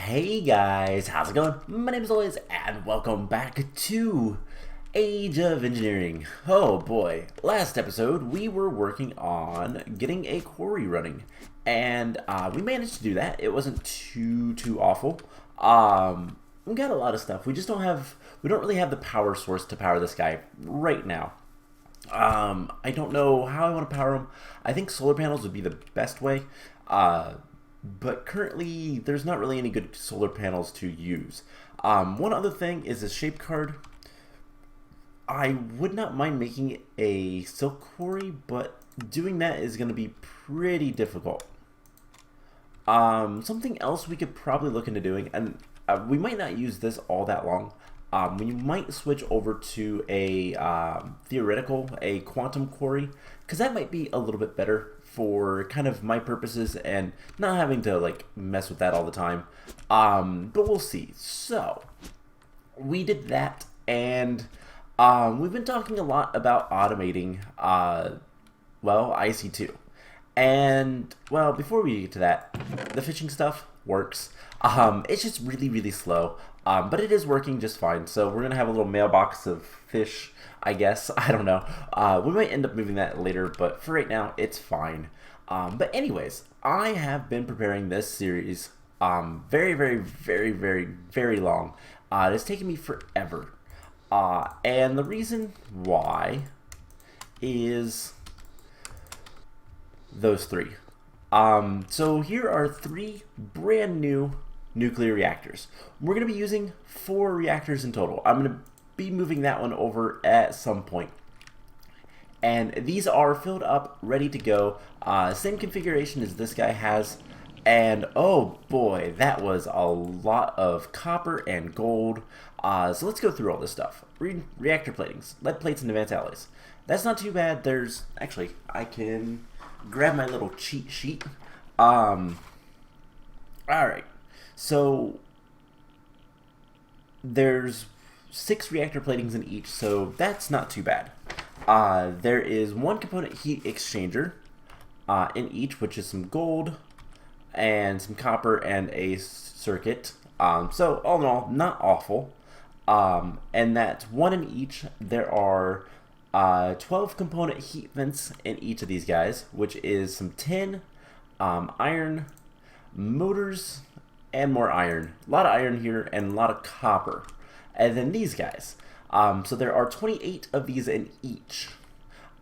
Hey guys, how's it going? My name is Always, and welcome back to Age of Engineering. Oh boy, last episode we were working on getting a quarry running, and we managed to do that. It wasn't too awful. We got a lot of stuff. We don't really have the power source to power this guy right now. I don't know how I want to power them. I think solar panels would be the best way. But currently, there's not really any good solar panels to use. One other thing is a shape card. I would not mind making a silk quarry, but doing that is going to be pretty difficult. Something else we could probably look into doing, and we might not use this all that long. We might switch over to a a quantum quarry, because that might be a little bit better for kind of my purposes and not having to like mess with that all the time. But we'll see. So we did that, and we've been talking a lot about automating IC2. And well, before we get to that, the fishing stuff works. It's just really slow. But it is working just fine. So we're gonna have a little mailbox of fish, I guess. I don't know. We might end up moving that later, but for right now, it's fine. But anyways, I have been preparing this series very long. It's taken me forever. And the reason why is those three. So here are three brand new nuclear reactors. We're going to be using 4 reactors in total. I'm going to be moving that one over at some point. And these are filled up, ready to go. Same configuration as this guy has. And oh boy, that was a lot of copper and gold. So let's go through all this stuff. Reactor platings, lead plates, and advanced alloys. That's not too bad. Actually, I can grab my little cheat sheet. Alright. So there's 6 reactor platings in each, so that's not too bad. There is 1 component heat exchanger in each, which is some gold and some copper and a circuit. So all in all, not awful. And that's 1 in each. There are 12 component heat vents in each of these guys, which is some tin, iron, motors, and more iron. A lot of iron here and a lot of copper. And then these guys. So there are 28 of these in each.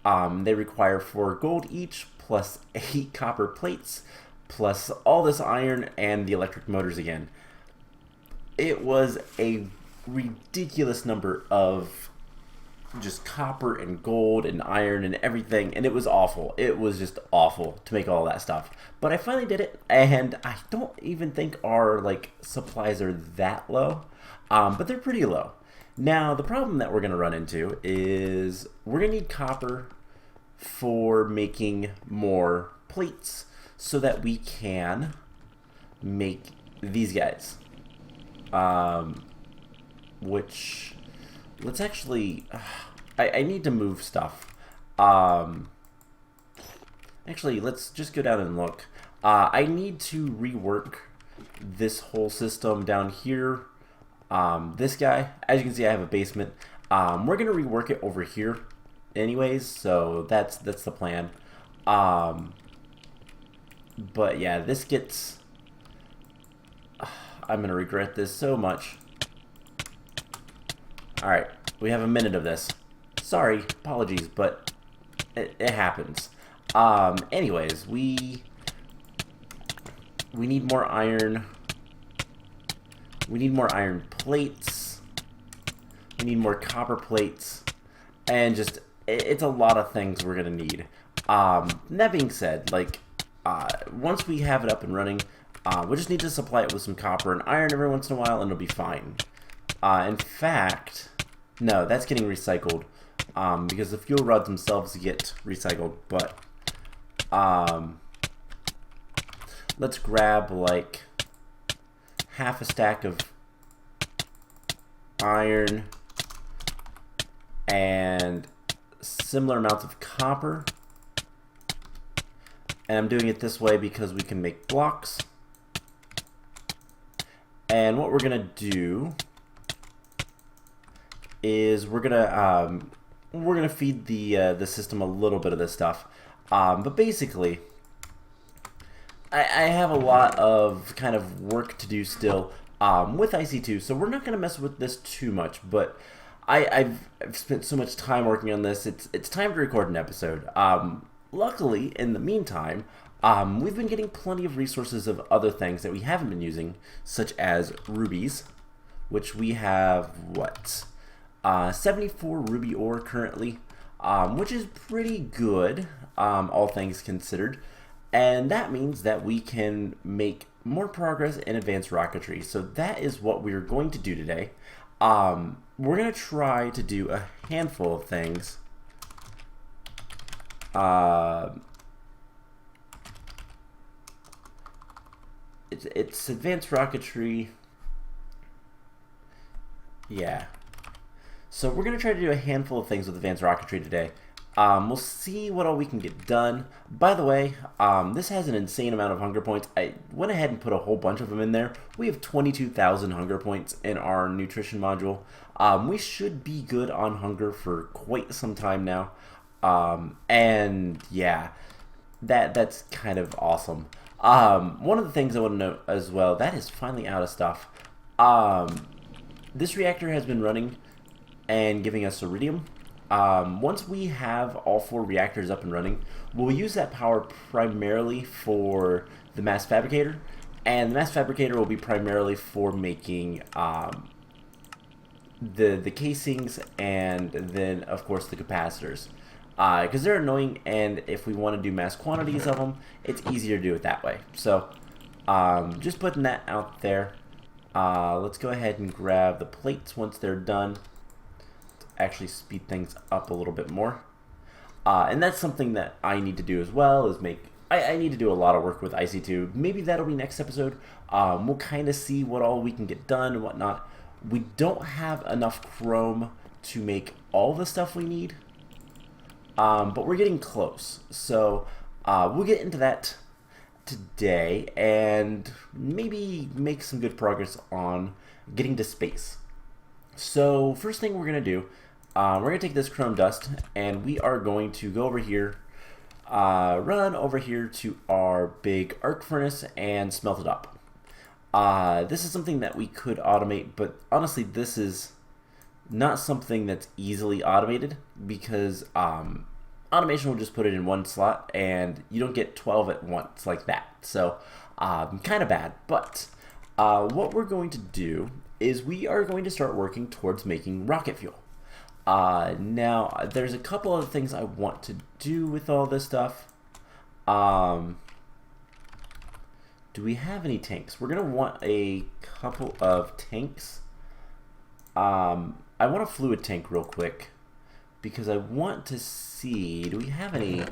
They require 4 gold each, plus 8 copper plates, plus all this iron and the electric motors again. It was a ridiculous number of just copper and gold and iron and everything, and it was awful. It was just awful to make all that stuff. But I finally did it, and I don't even think our supplies are that low, but they're pretty low. Now the problem that we're going to run into is we're going to need copper for making more plates so that we can make these guys. Which, let's actually, I need to move stuff. Actually, let's just go down and look. I need to rework this whole system down here. This guy, as you can see, I have a basement. We're gonna rework it over here anyways, so that's the plan. But yeah, this gets, I'm gonna regret this so much. Alright, we have a minute of this. Sorry, apologies, but it happens. Anyways, we need more iron. We need more iron plates. We need more copper plates. And just, it's a lot of things we're gonna need. That being said, once we have it up and running, we just need to supply it with some copper and iron every once in a while, and it'll be fine. In fact, no, that's getting recycled, because the fuel rods themselves get recycled, but, let's grab, half a stack of iron and similar amounts of copper. And I'm doing it this way because we can make blocks. And what we're gonna do is we're gonna feed the system a little bit of this stuff. But basically, I have a lot of kind of work to do still with IC2, so we're not gonna mess with this too much. But I've spent so much time working on this. It's time to record an episode. Luckily, in the meantime, we've been getting plenty of resources of other things that we haven't been using, such as rubies, which we have, what, 74 ruby ore currently, which is pretty good, all things considered. And that means that we can make more progress in advanced rocketry. So that is what we're going to do today. We're going to try to do a handful of things. It's advanced rocketry. Yeah. So we're going to try to do a handful of things with advanced rocketry today. We'll see what all we can get done. By the way, this has an insane amount of hunger points. I went ahead and put a whole bunch of them in there. We have 22,000 hunger points in our nutrition module. We should be good on hunger for quite some time now. And yeah, that's kind of awesome. One of the things I want to note as well, that is finally out of stuff. This reactor has been running and giving us iridium. Once we have all 4 reactors up and running, we'll use that power primarily for the mass fabricator, and the mass fabricator will be primarily for making the casings and then of course the capacitors, because they're annoying, and if we want to do mass quantities of them, it's easier to do it that way. So just putting that out there. Let's go ahead and grab the plates once they're done. Actually speed things up a little bit more, and that's something that I need to do as well, is I need to do a lot of work with IC2. Maybe that'll be next episode. We'll kind of see what all we can get done and whatnot. We don't have enough chrome to make all the stuff we need, but we're getting close, so we'll get into that today and maybe make some good progress on getting to space. So first thing we're going to do, we're going to take this chrome dust and we are going to go over here, run over here to our big arc furnace and smelt it up. This is something that we could automate, but honestly this is not something that's easily automated, because automation will just put it in one slot and you don't get 12 at once like that. So kind of bad, but what we're going to do is we are going to start working towards making rocket fuel. Now, there's a couple other things I want to do with all this stuff. Do we have any tanks? We're going to want a couple of tanks. I want a fluid tank real quick, because I want to see, do we have any?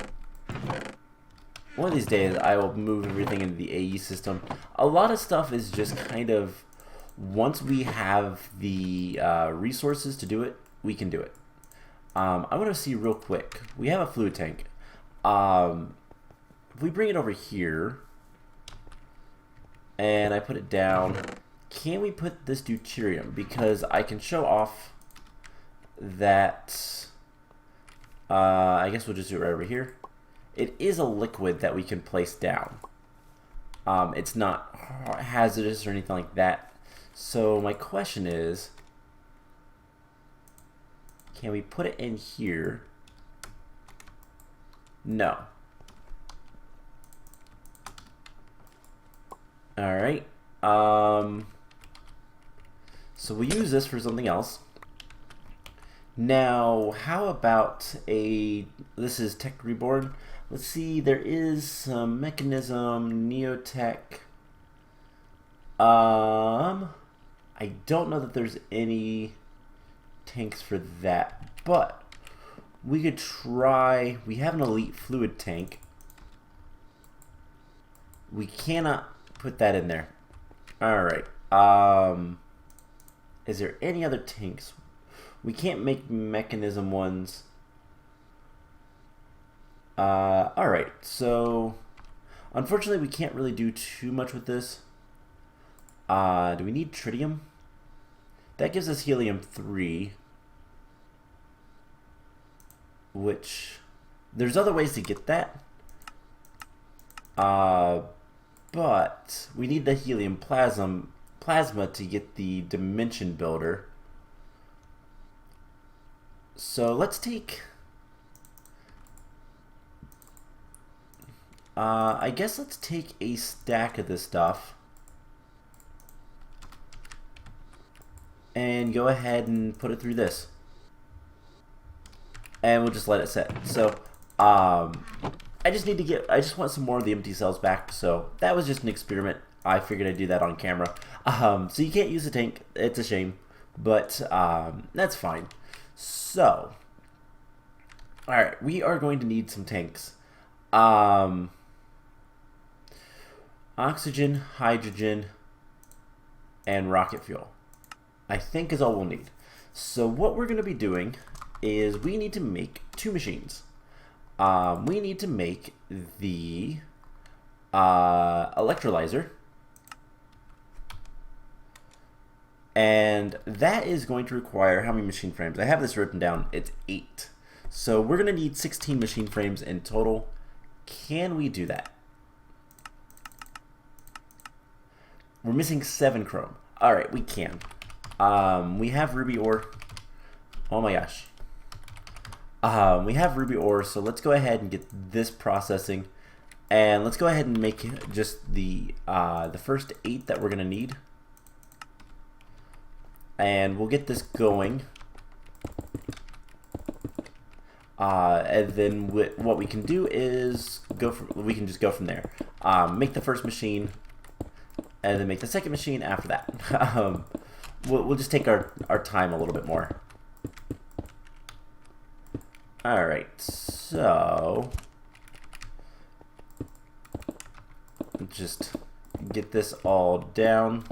One of these days I will move everything into the AE system. A lot of stuff is just kind of, once we have the resources to do it, we can do it. I want to see real quick. We have a fluid tank. If we bring it over here and I put it down, can we put this deuterium? Because I can show off that, I guess we'll just do it right over here. It is a liquid that we can place down. It's not hazardous or anything like that. So my question is, can we put it in here? No. Alright. So we'll use this for something else. Now, how about this is Tech Reborn. Let's see, there is some mechanism, Neotech. I don't know that there's any tanks for that, but we could try. We have an elite fluid tank. We cannot put that in there. Alright. Is there any other tanks? We can't make mechanism ones. Alright, so unfortunately we can't really do too much with this. Do we need tritium? That gives us helium-3. Which, there's other ways to get that. But we need the helium plasma to get the dimension builder. So let's take... I guess let's take a stack of this stuff and go ahead and put it through this. And we'll just let it set. So, I just want some more of the empty cells back. So that was just an experiment. I figured I'd do that on camera. So you can't use the tank. It's a shame, but that's fine. So, all right, we are going to need some tanks. Oxygen, hydrogen, and rocket fuel, I think, is all we'll need. So what we're going to be doing is we need to make 2 machines. We need to make the electrolyzer, and that is going to require how many machine frames? I have this written down. It's 8. So we're going to need 16 machine frames in total. Can we do that? We're missing 7 chrome. All right, we can. We have ruby ore. Oh my gosh. We have ruby ore, so let's go ahead and get this processing, and let's go ahead and make just the first 8 that we're gonna need, and we'll get this going. And then what we can do is we can just go from there. Make the first machine, and then make the second machine after that. We'll just take our time a little bit more. Alright, so just get this all down,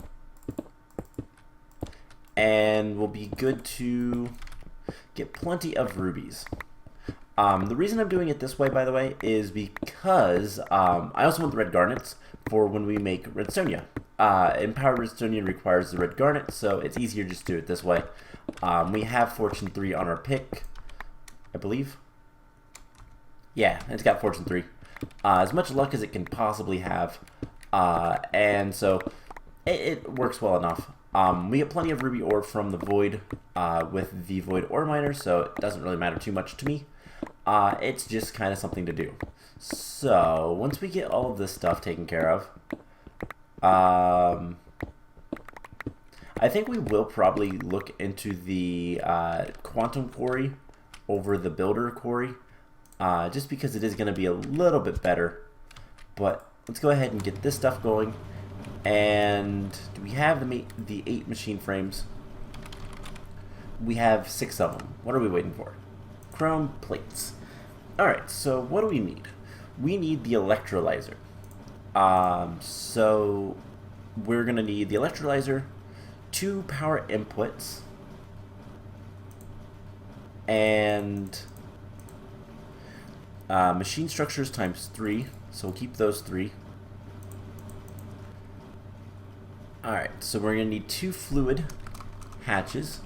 and we'll be good to get plenty of rubies. The reason I'm doing it this way, by the way, is because I also want the red garnets for when we make redstonia. Empowered redstonia requires the red garnet, so it's easier just to do it this way. We have Fortune 3 on our pick, I believe. Yeah, it's got Fortune 3. As much luck as it can possibly have. And so it works well enough. We get plenty of ruby ore from the void with the void ore miner, so it doesn't really matter too much to me. It's just kind of something to do. So once we get all of this stuff taken care of, I think we will probably look into the quantum quarry over the builder quarry, just because it is going to be a little bit better. But let's go ahead and get this stuff going. And do we have the 8 machine frames? We have 6 of them. What are we waiting for? Chrome plates. Alright, so what do we need? We need the electrolyzer. So we're going to need the electrolyzer, 2 power inputs, and machine structures times 3. So we'll keep those 3. Alright, so we're going to need 2 fluid hatches.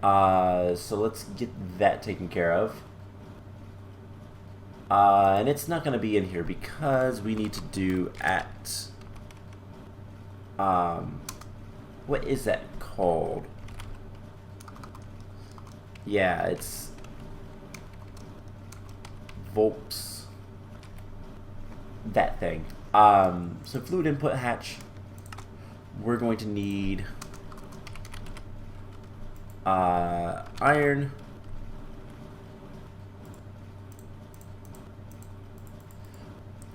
So let's get that taken care of. And it's not going to be in here because we need to do at... what is that called? Yeah, it's... volts. That thing. So fluid input hatch, we're going to need iron,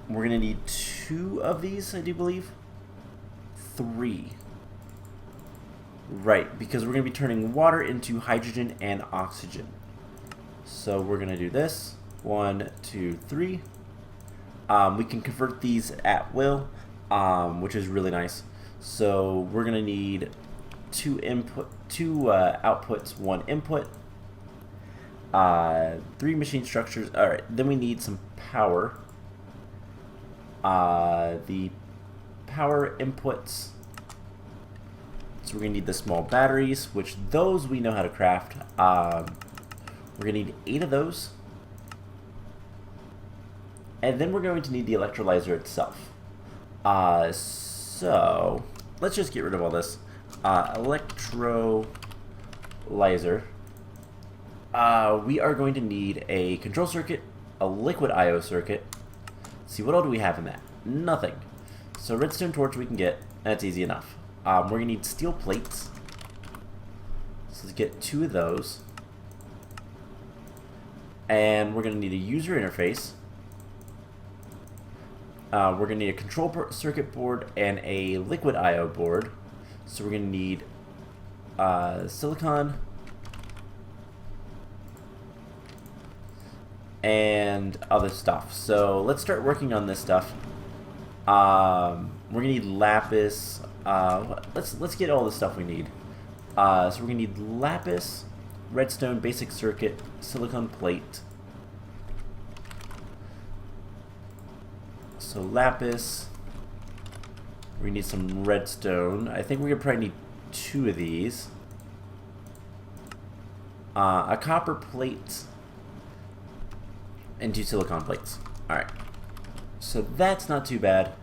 we're going to need 2 of these, I do believe. 3. Right, because we're going to be turning water into hydrogen and oxygen. So we're going to do this. 1, 2, 3. We can convert these at will, which is really nice. So we're going to need 2 outputs, 1 input, 3 machine structures. All right, then we need some power. The power inputs. So we're going to need the small batteries, which those we know how to craft. We're going to need 8 of those. And then we're going to need the electrolyzer itself. So let's just get rid of all this. Electrolyzer. We are going to need a control circuit, a liquid I/O circuit. Let's see, what all do we have in that? Nothing. So redstone torch we can get. That's easy enough. We're going to need steel plates. So let's get 2 of those. And we're going to need a user interface. We're going to need a control circuit board and a liquid I/O board. So we're going to need silicon and other stuff. So let's start working on this stuff. We're going to need lapis. Let's get all the stuff we need. So we're going to need lapis, redstone, basic circuit, silicon plate. So lapis, we need some redstone. I think we're gonna probably need 2 of these. A copper plate and 2 silicon plates. Alright, so that's not too bad.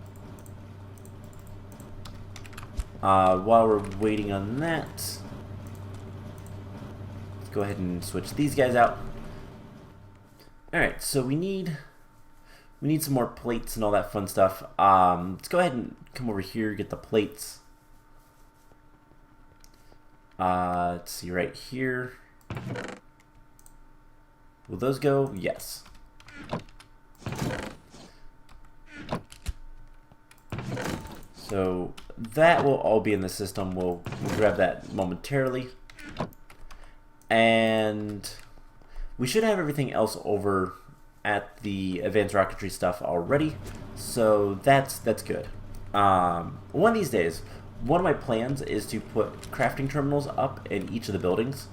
While we're waiting on that, let's go ahead and switch these guys out. Alright, so we need some more plates and all that fun stuff. Let's go ahead and come over here, get the plates. Let's see, right here. Will those go? Yes. So that will all be in the system. We'll grab that momentarily. And we should have everything else over at the Advanced Rocketry stuff already, so that's good. One of these days, one of my plans is to put crafting terminals up in each of the buildings,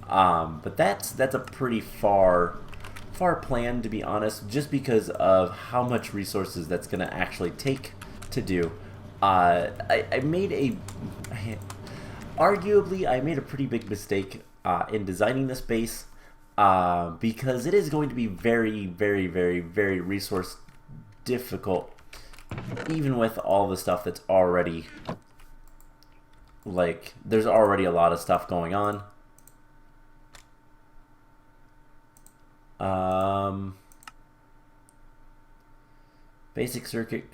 but that's a pretty far plan, to be honest, just because of how much resources that's going to actually take to do. Arguably, I made a pretty big mistake in designing this base. Because it is going to be very, very, very, very resource difficult, even with all the stuff that's already, like, there's already a lot of stuff going on. Basic circuit.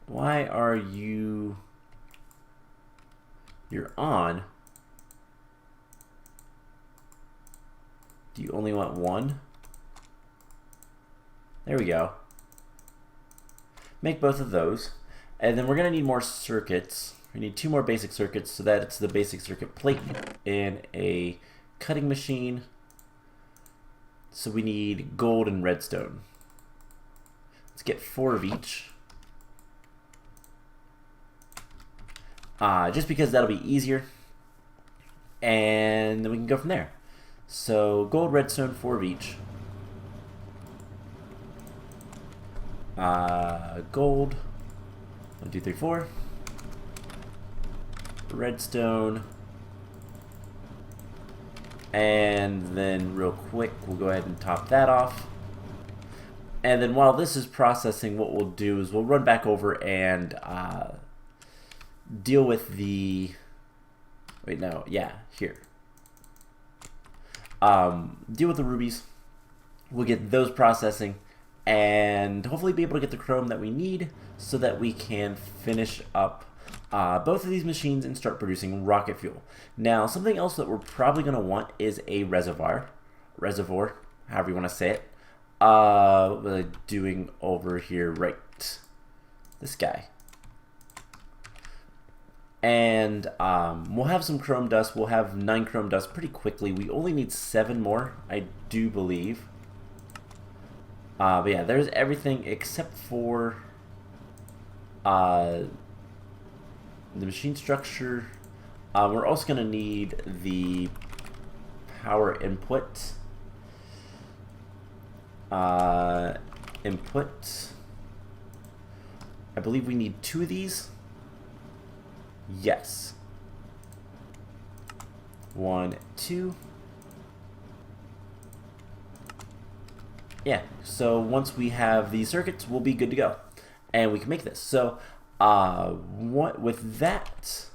Why are you're on? Do you only want 1? There we go. Make both of those. And then we're going to need more circuits. We need 2 more basic circuits so that it's the basic circuit plate and a cutting machine. So we need gold and redstone. Let's get 4 of each. Just because that'll be easier. And then we can go from there. So gold, redstone, 4 of each. Gold, 1, 2, 3, 4. Redstone. And then real quick, we'll go ahead and top that off. And then while this is processing, what we'll do is we'll run back over and deal with the... Wait, no, yeah, here. Deal with the rubies. We'll get those processing and hopefully be able to get the chrome that we need so that we can finish up both of these machines and start producing rocket fuel. Now, something else that we're probably going to want is a reservoir, however you want to say it. What am I doing over here? Right, this guy. And we'll have some chrome dust. We'll have 9 chrome dust pretty quickly. We only need 7 more, I do believe. But yeah, there's everything except for the machine structure. We're also going to need the power input. I believe we need 2 of these. Yes. 1, 2. Yeah, so once we have these circuits, we'll be good to go. And we can make this. So, what with that,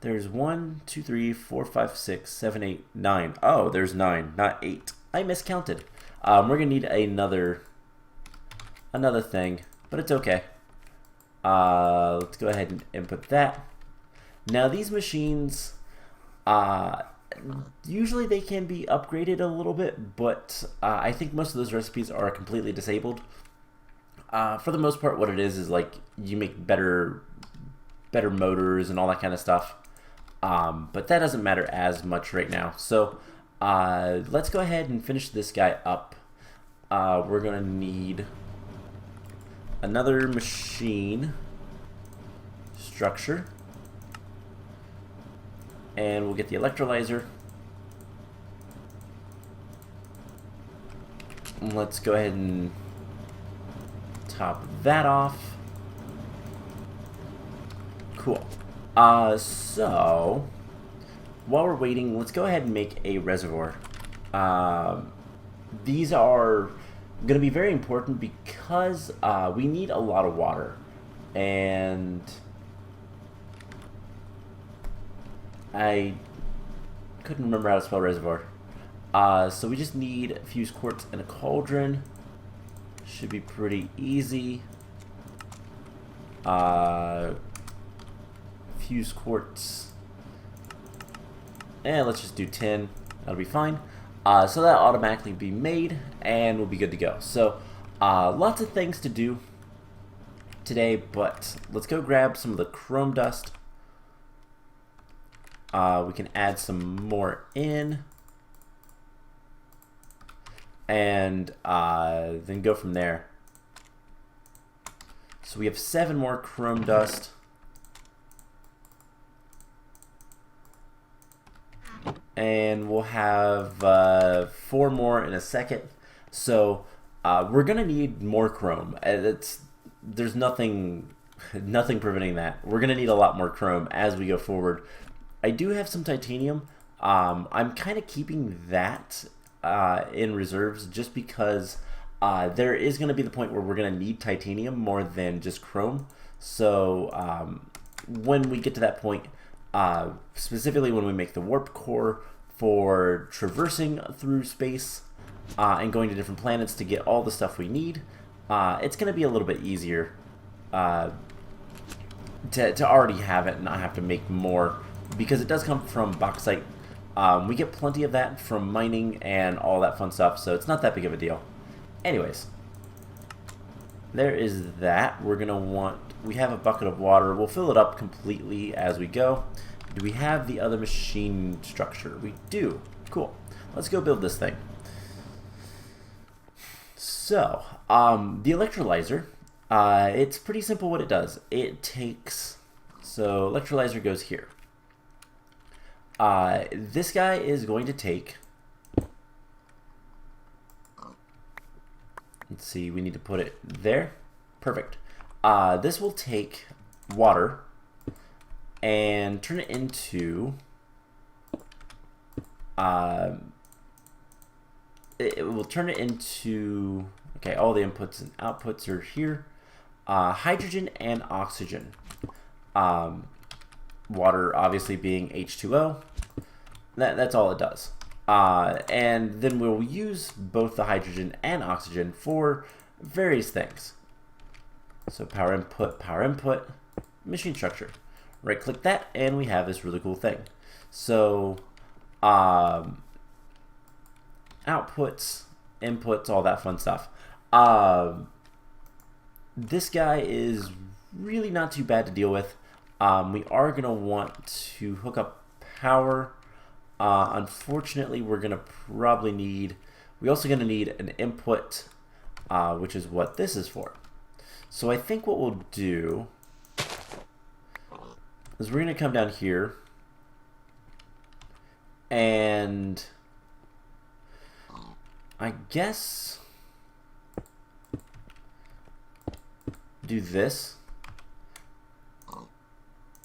there's 1, 2, 3, 4, 5, 6, 7, 8, 9. Oh, there's 9, not 8. I miscounted. We're gonna need another thing, but it's okay. Let's go ahead and input that. Now these machines, usually they can be upgraded a little bit, but I think most of those recipes are completely disabled. For the most part, what it is like you make better motors and all that kind of stuff. But that doesn't matter as much right now. So let's go ahead and finish this guy up. We're gonna need another machine structure, and we'll get the electrolyzer. Let's go ahead and top that off. Cool. So while we're waiting, let's go ahead and make a reservoir. These are going to be very important because we need a lot of water, and I couldn't remember how to spell reservoir. So we just need fused quartz and a cauldron. Should be pretty easy. Fused quartz. And let's just do 10. That'll be fine. So that'll automatically be made, and we'll be good to go. So lots of things to do today, but let's go grab some of the chrome dust. We can add some more in, and then go from there. So we have 7 more chrome dust. And we'll have 4 more in a second. So we're gonna need more chrome. There's nothing preventing that. We're gonna need a lot more chrome as we go forward. I do have some titanium. I'm kind of keeping that in reserves just because there is going to be the point where we're going to need titanium more than just chrome. So when we get to that point, specifically when we make the warp core for traversing through space and going to different planets to get all the stuff we need, it's going to be a little bit easier to already have it and not have to make more, because it does come from bauxite. We get plenty of that from mining and all that fun stuff, so it's not that big of a deal. Anyways, there is that. We have a bucket of water. We'll fill it up completely as we go. Do we have the other machine structure? We do. Cool. Let's go build this thing. So, the electrolyzer, it's pretty simple what it does. It takes, so electrolyzer goes here. This guy is going to take, let's see, we need to put it there. Perfect. This will take water and turn it into, it will turn it into, okay, all the inputs and outputs are here. Hydrogen and oxygen. Water obviously being H2O. That's all it does. And then we'll use both the hydrogen and oxygen for various things. So power input, machine structure. Right click that, and we have this really cool thing. So outputs, inputs, all that fun stuff. This guy is really not too bad to deal with. We are going to want to hook up power. Unfortunately, we're going to probably need, we're also going to need an input, which is what this is for. So I think what we'll do is we're going to come down here and I guess do this.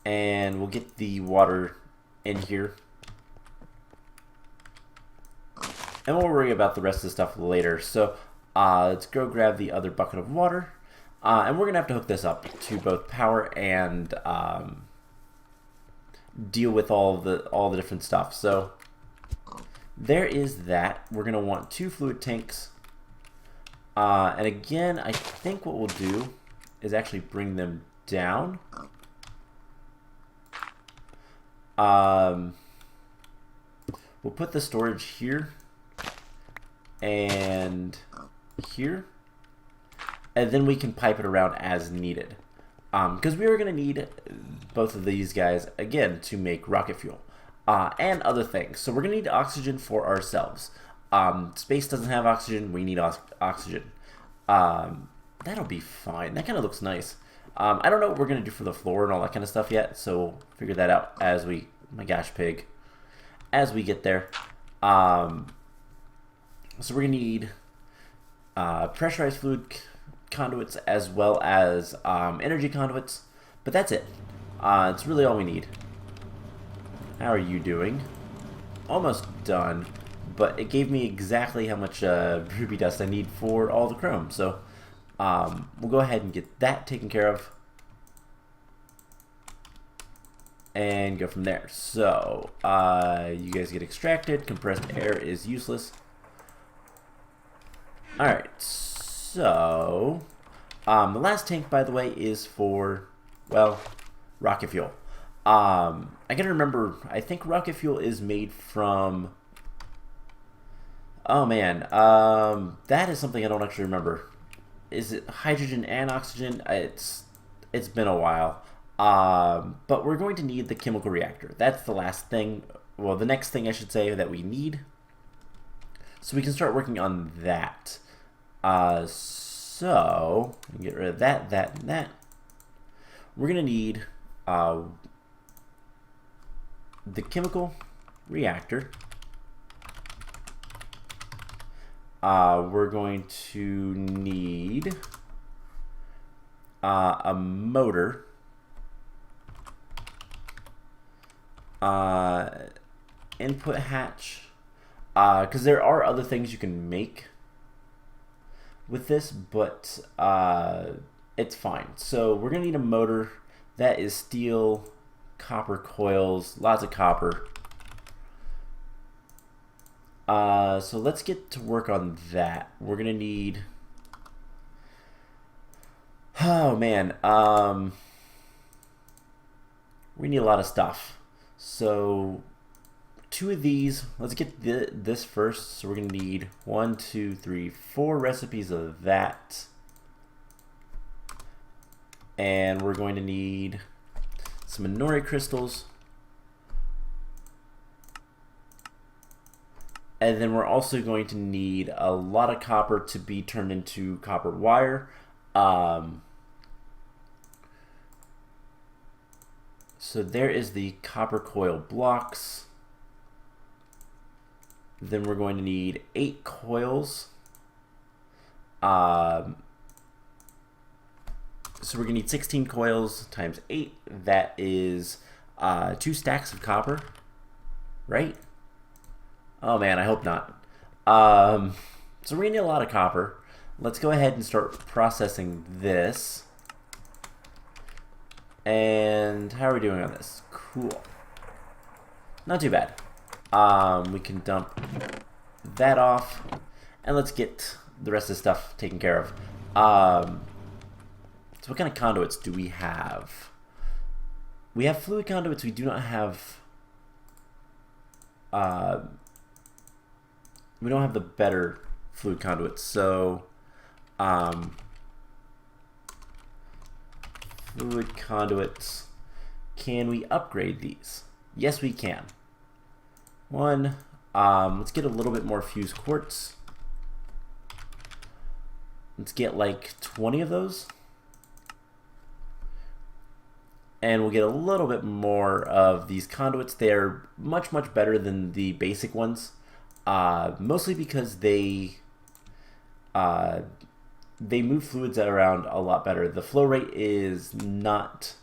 And we'll get the water in here. And we'll worry about the rest of the stuff later. So let's go grab the other bucket of water. And we're going to have to hook this up to both power and deal with all the different stuff. So there is that. We're going to want 2 fluid tanks. And again, I think what we'll do is actually bring them down. We'll put the storage here and here, and then we can pipe it around as needed. Because we are going to need both of these guys again to make rocket fuel and other things. So we're going to need oxygen for ourselves. Space doesn't have oxygen. We need oxygen. That'll be fine. That kind of looks nice. I don't know what we're going to do for the floor and all that kind of stuff yet, so we'll figure that out as we, my gosh, pig, as we get there. So we're going to need pressurized fluid conduits as well as energy conduits, but that's it. It's really all we need. How are you doing? Almost done, but it gave me exactly how much ruby dust I need for all the chrome, so we'll go ahead and get that taken care of and go from there. So you guys get extracted. Compressed air is useless. Alright, so the last tank, by the way, is for, well, rocket fuel. I gotta remember, I think rocket fuel is made from, oh man, that is something I don't actually remember. Is it hydrogen and oxygen? It's been a while. But we're going to need the chemical reactor. That's the last thing, well, the next thing I should say that we need. So we can start working on that. So, get rid of that, that, and that. We're going to need the chemical reactor. We're going to need a motor. Input hatch. Because there are other things you can make with this, but it's fine. So we're going to need a motor. That is steel, copper coils, lots of copper. So let's get to work on that. We're going to need, oh man, we need a lot of stuff. So 2 of these, let's get this first. So we're going to need 1, 2, 3, 4 recipes of that. And we're going to need some Minori crystals. And then we're also going to need a lot of copper to be turned into copper wire. So there is the copper coil blocks. Then we're going to need 8 coils. So we're going to need 16 coils times 8. That is 2 stacks of copper, right? Oh man, I hope not. So we're going to need a lot of copper. Let's go ahead and start processing this. And how are we doing on this? Cool. Not too bad. We can dump that off. And let's get the rest of the stuff taken care of. So what kind of conduits do we have? We have fluid conduits. We do not have... we don't have the better fluid conduits. So... fluid conduits. Can we upgrade these? Yes, we can. One. Let's get a little bit more fused quartz. Let's get like 20 of those. And we'll get a little bit more of these conduits. They're much, much better than the basic ones. Mostly because they they move fluids around a lot better. The flow rate is not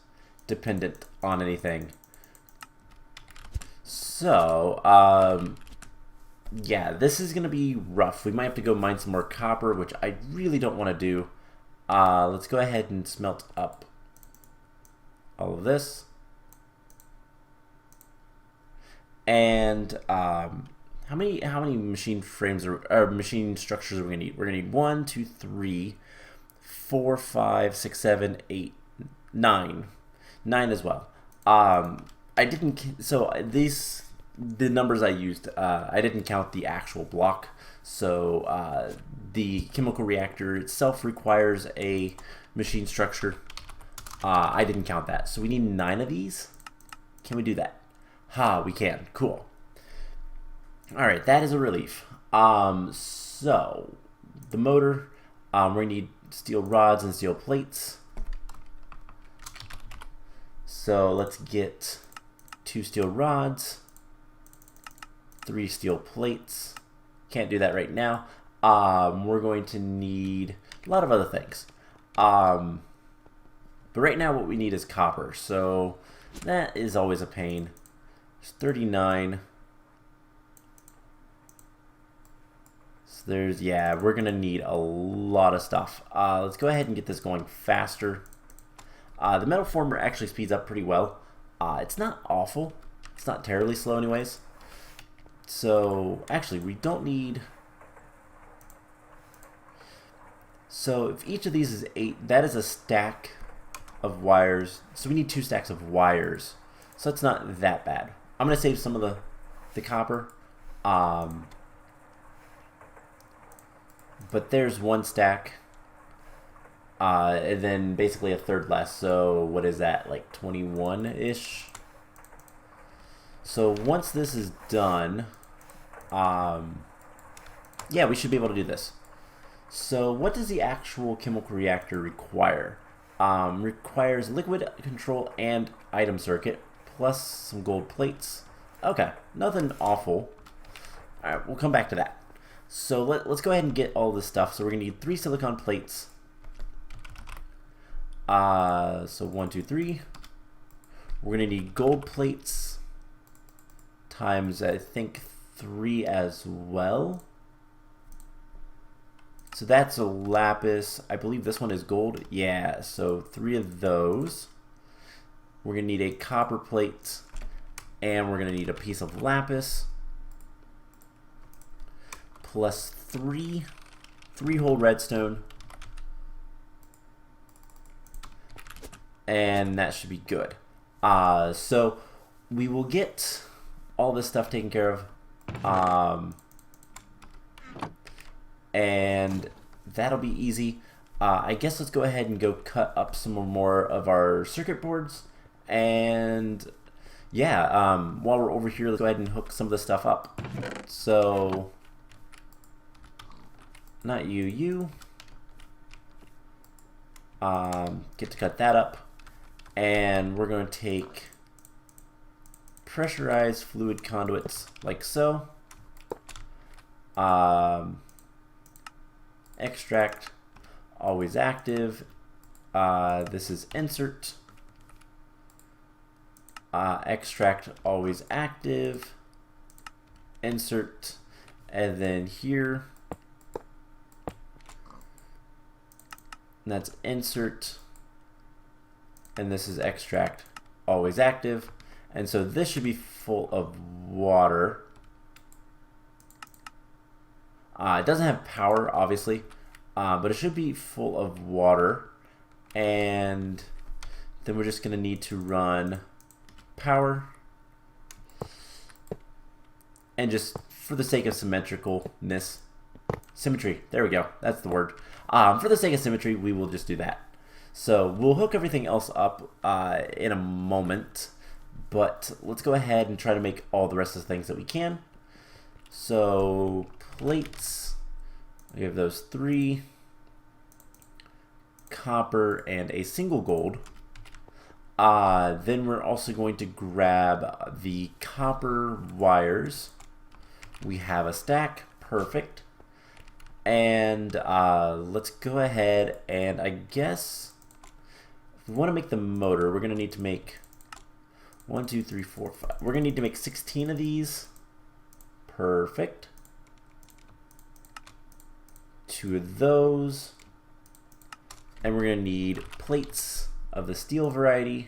dependent on anything. So, yeah, this is going to be rough. We might have to go mine some more copper, which I really don't want to do. Let's go ahead and smelt up all of this. And how many machine frames or machine structures are we gonna need? We're gonna need 1, 2, 3, 4, 5, 6, 7, 8, 9. 9 as well. I didn't. So the numbers I used, I didn't count the actual block. So the chemical reactor itself requires a machine structure. I didn't count that. So we need 9 of these. Can we do that? Ha, we can. Cool. Alright, that is a relief. So, the motor, we're going to need steel rods and steel plates. So, let's get 2 steel rods, 3 steel plates. Can't do that right now. We're going to need a lot of other things. But right now what we need is copper. So, that is always a pain. 39. So there's, yeah, we're gonna need a lot of stuff. Let's go ahead and get this going faster. The metal former actually speeds up pretty well. It's not awful. It's not terribly slow anyways. So actually we don't need, so if each of these is 8, that is a stack of wires. So we need 2 stacks of wires. So it's not that bad. I'm going to save some of the copper. But there's 1 stack. And then basically a third less. So what is that? Like 21-ish? So once this is done, yeah, we should be able to do this. So what does the actual chemical reactor require? Requires liquid control and item circuit, plus some gold plates. Okay, nothing awful. Alright, we'll come back to that. So let's go ahead and get all this stuff. So we're going to need 3 silicon plates. So 1, 2, 3. We're going to need gold plates times, I think, 3 as well. So that's a lapis. I believe this one is gold. Yeah, so 3 of those. We're going to need a copper plate, and we're going to need a piece of lapis, plus 3 3-hole redstone, and that should be good. So we will get all this stuff taken care of, and that'll be easy. I guess let's go ahead and go cut up some more of our circuit boards. And yeah, while we're over here, let's go ahead and hook some of this stuff up. So, not you. Get to cut that up. And we're going to take pressurized fluid conduits like so. Extract, always active. This is insert. Extract, always active. Insert, and then here. And that's insert. And this is extract, always active. And so this should be full of water. It doesn't have power, obviously, but it should be full of water. And then we're just going to need to run power. And just for the sake of symmetricalness, symmetry, there we go, that's the word. For the sake of symmetry, we will just do that. So we'll hook everything else up in a moment, but let's go ahead and try to make all the rest of the things that we can. So plates, we have those 3, copper, and a single gold. Then we're also going to grab the copper wires. We have a stack, perfect. And let's go ahead and I guess if we want to make the motor, we're going to need to make 1, 2, 3, 4, 5. We're going to need to make 16 of these. Perfect. 2 of those. And we're going to need plates of the steel variety.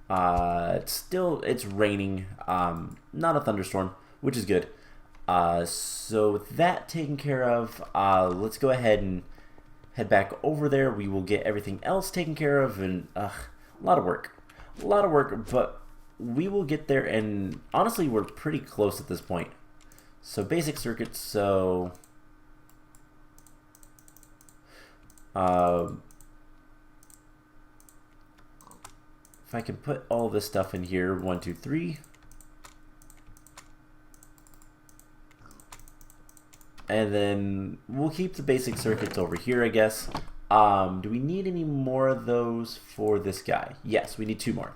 It's raining, not a thunderstorm, which is good. So with that taken care of, let's go ahead and head back over there. We will get everything else taken care of, and a lot of work, but we will get there. And honestly, we're pretty close at this point. So basic circuits. So if I can put all this stuff in here, 1, 2, 3. And then we'll keep the basic circuits over here, I guess. Do we need any more of those for this guy? Yes, we need 2 more.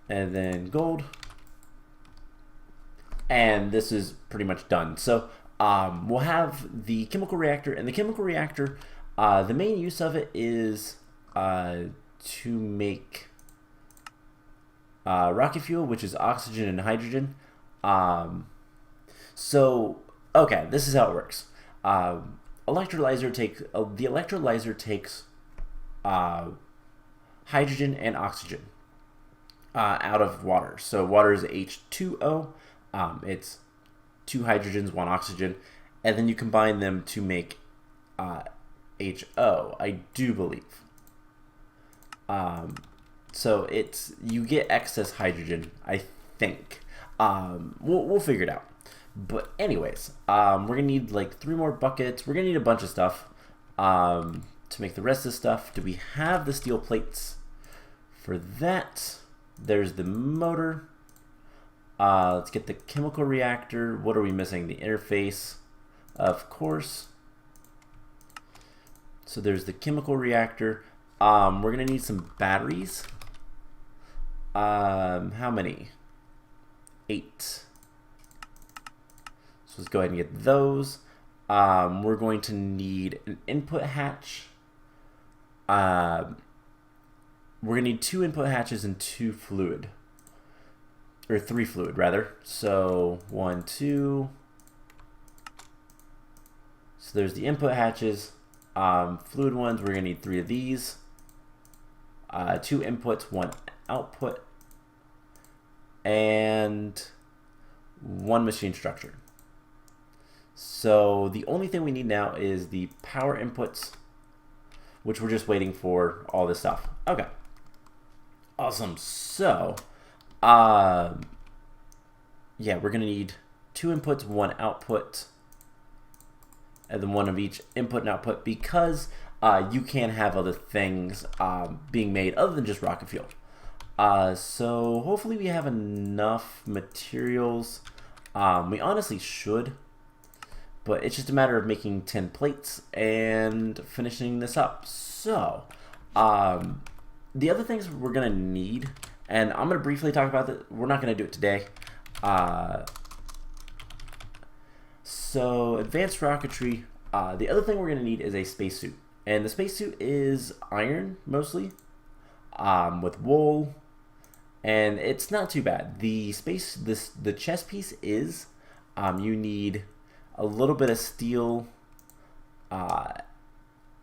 And then gold. And this is pretty much done. So we'll have the chemical reactor, and the chemical reactor, the main use of it is to make rocket fuel, which is oxygen and hydrogen. So okay, this is how it works. The electrolyzer takes hydrogen and oxygen out of water. So water is H2O. It's 2 hydrogens, 1 oxygen, and then you combine them to make HO, I do believe. So you get excess hydrogen, I think. We'll figure it out. But anyways, we're gonna need like 3 more buckets. We're gonna need a bunch of stuff to make the rest of the stuff. Do we have the steel plates for that? There's the motor. Let's get the chemical reactor. What are we missing? The interface, of course. So there's the chemical reactor. We're gonna need some batteries. How many? 8. So let's go ahead and get those. We're going to need an input hatch. We're gonna need 2 input hatches and 2 fluid. Or 3 fluid, rather. So 1, 2. So there's the input hatches. Fluid ones, we're gonna need 3 of these. 2 inputs, 1 output. And 1 machine structure. So the only thing we need now is the power inputs, which we're just waiting for all this stuff. Okay. Awesome. So yeah, we're gonna need 2 inputs, 1 output, and then 1 of each input and output, because you can have other things being made other than just rocket fuel. So hopefully we have enough materials. We honestly should, but it's just a matter of making 10 plates and finishing this up. So the other things we're gonna need, and I'm gonna briefly talk about that. We're not gonna do it today. So advanced rocketry. The other thing we're gonna need is a spacesuit, and the spacesuit is iron mostly, with wool, and it's not too bad. The chest piece is, you need a little bit of steel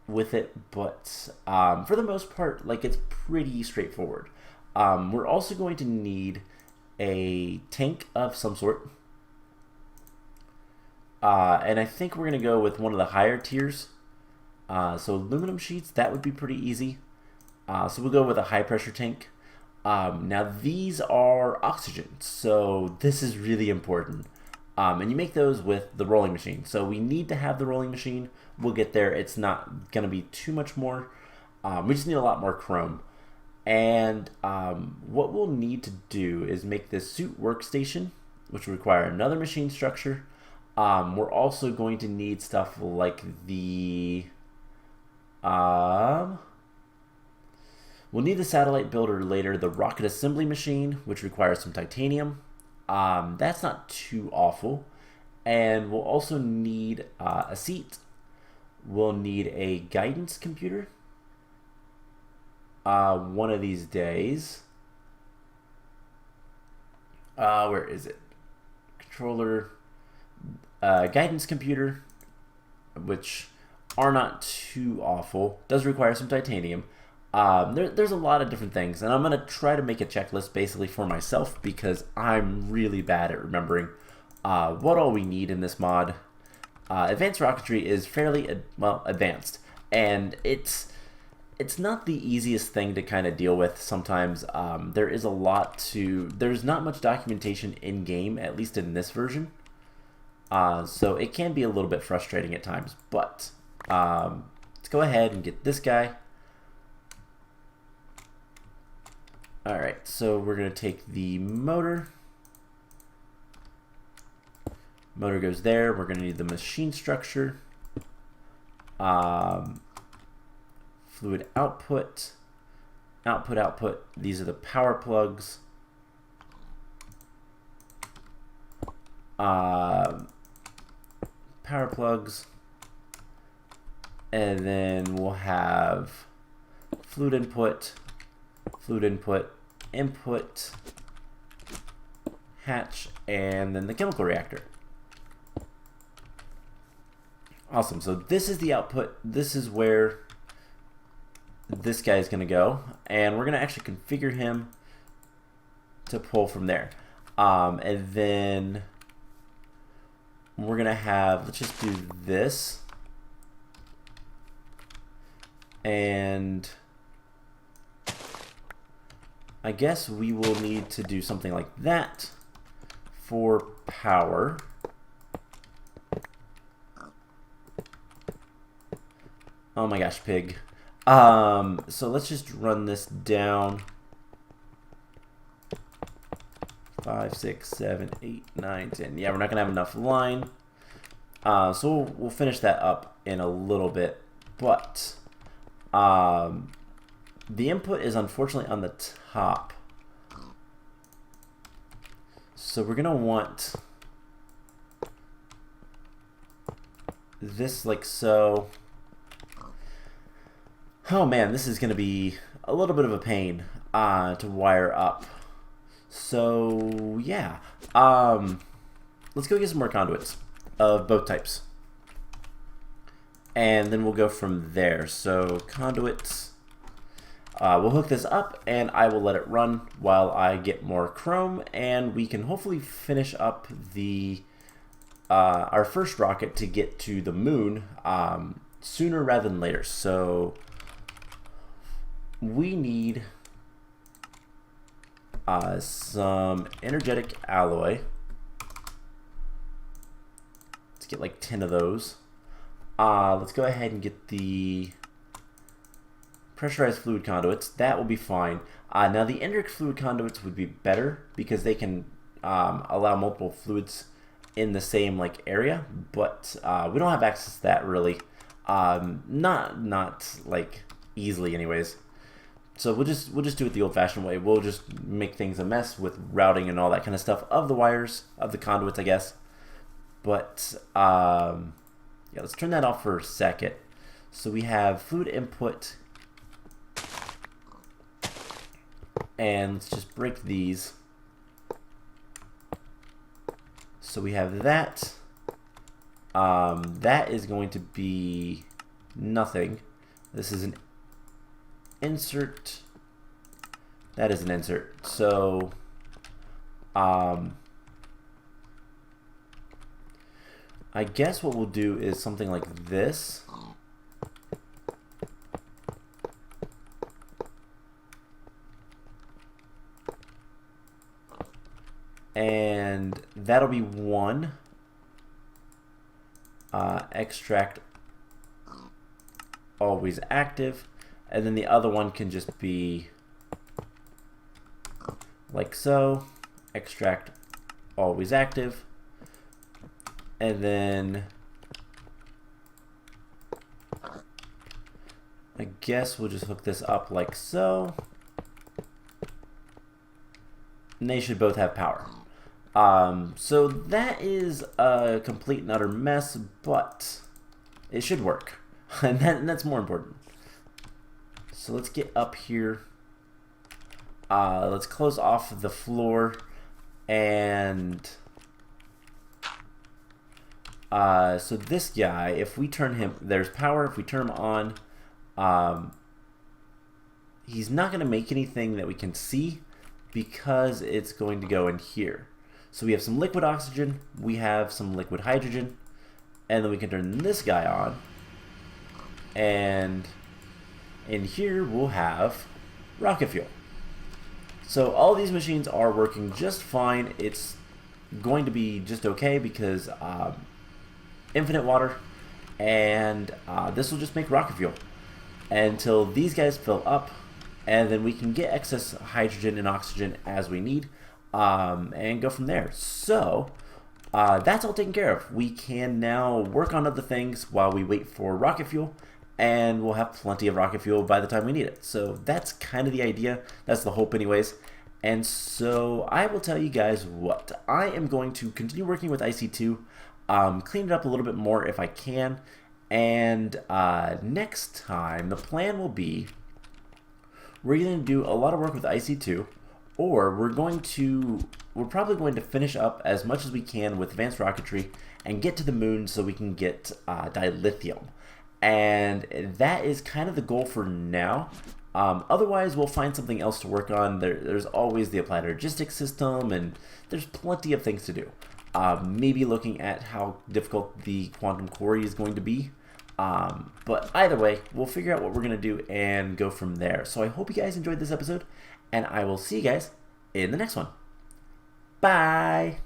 with it, but for the most part, like, it's pretty straightforward. We're also going to need a tank of some sort. And I think we're going to go with one of the higher tiers. So aluminum sheets, that would be pretty easy. So we'll go with a high pressure tank. Now these are oxygen, so this is really important. And you make those with the rolling machine. So we need to have the rolling machine. We'll get there. It's not going to be too much more. We just need a lot more chrome. And what we'll need to do is make this suit workstation, which will require another machine structure. We're also going to need stuff like the... we'll need the satellite builder later, the rocket assembly machine, which requires some titanium. That's not too awful. And we'll also need a seat. We'll need a guidance computer one of these days. Where is it? Controller, guidance computer, which are not too awful. Does require some titanium. There's a lot of different things, and I'm going to try to make a checklist basically for myself because I'm really bad at remembering what all we need in this mod. Advanced Rocketry is fairly advanced, and it's not the easiest thing to kind of deal with sometimes. There's not much documentation in game, at least in this version, so it can be a little bit frustrating at times. But let's go ahead and get this guy. Alright, so we're going to take the motor. Motor goes there. We're going to need the machine structure. Fluid output. Output. These are the power plugs. Power plugs. And then we'll have fluid input, input, hatch, and then the chemical reactor. Awesome. So this is the output. This is where this guy is going to go, and we're going to actually configure him to pull from there. And then we're going to have, let's just do this. And I guess we will need to do something like that for power. Oh my gosh, pig. So let's just run this down. 5, 6, 7, 8, 9, 10. Yeah, we're not gonna have enough line. So we'll finish that up in a little bit. But the input is unfortunately on the top. So we're gonna want this like so. Oh man, this is gonna be a little bit of a pain to wire up. So yeah, let's go get some more conduits of both types, and then we'll go from there. So conduits, we'll hook this up, and I will let it run while I get more chrome, and we can hopefully finish up the our first rocket to get to the moon sooner rather than later. So we need some energetic alloy. Let's get like 10 of those. Let's go ahead and get the pressurized fluid conduits. That will be fine. Now the indirect fluid conduits would be better because they can allow multiple fluids in the same like area, but we don't have access to that really. Not like easily anyways. So we'll just do it the old-fashioned way. We'll just make things a mess with routing and all that kind of stuff of the wires, of the conduits, I guess. But yeah, let's turn that off for a second. So we have fluid input, and let's just break these. So we have that. That is going to be nothing. This is an insert. That is an insert. So I guess what we'll do is something like this. And that'll be one. Extract always active. And then the other one can just be like so. Extract always active. And then I guess we'll just hook this up like so. And they should both have power. So that is a complete and utter mess, but it should work. And that's more important. So let's get up here. Let's close off the floor. And so this guy, if we turn him, there's power. If we turn him on, he's not going to make anything that we can see because it's going to go in here. So we have some liquid oxygen, we have some liquid hydrogen, and then we can turn this guy on. And in here we'll have rocket fuel. So all these machines are working just fine. It's going to be just okay because infinite water, and this will just make rocket fuel until these guys fill up, and then we can get excess hydrogen and oxygen as we need, and go from there. So that's all taken care of. We can now work on other things while we wait for rocket fuel, and we'll have plenty of rocket fuel by the time we need it. So that's kind of the idea. That's the hope anyways. And so I will tell you guys what. I am going to continue working with IC2, clean it up a little bit more if I can, and next time the plan will be we're going to do a lot of work with IC2, or we're probably going to finish up as much as we can with Advanced Rocketry and get to the moon so we can get dilithium. And that is kind of the goal for now. Otherwise, we'll find something else to work on. There's always the applied logistics system, and there's plenty of things to do. Maybe looking at how difficult the quantum quarry is going to be. But either way, we'll figure out what we're going to do and go from there. So I hope you guys enjoyed this episode, and I will see you guys in the next one. Bye!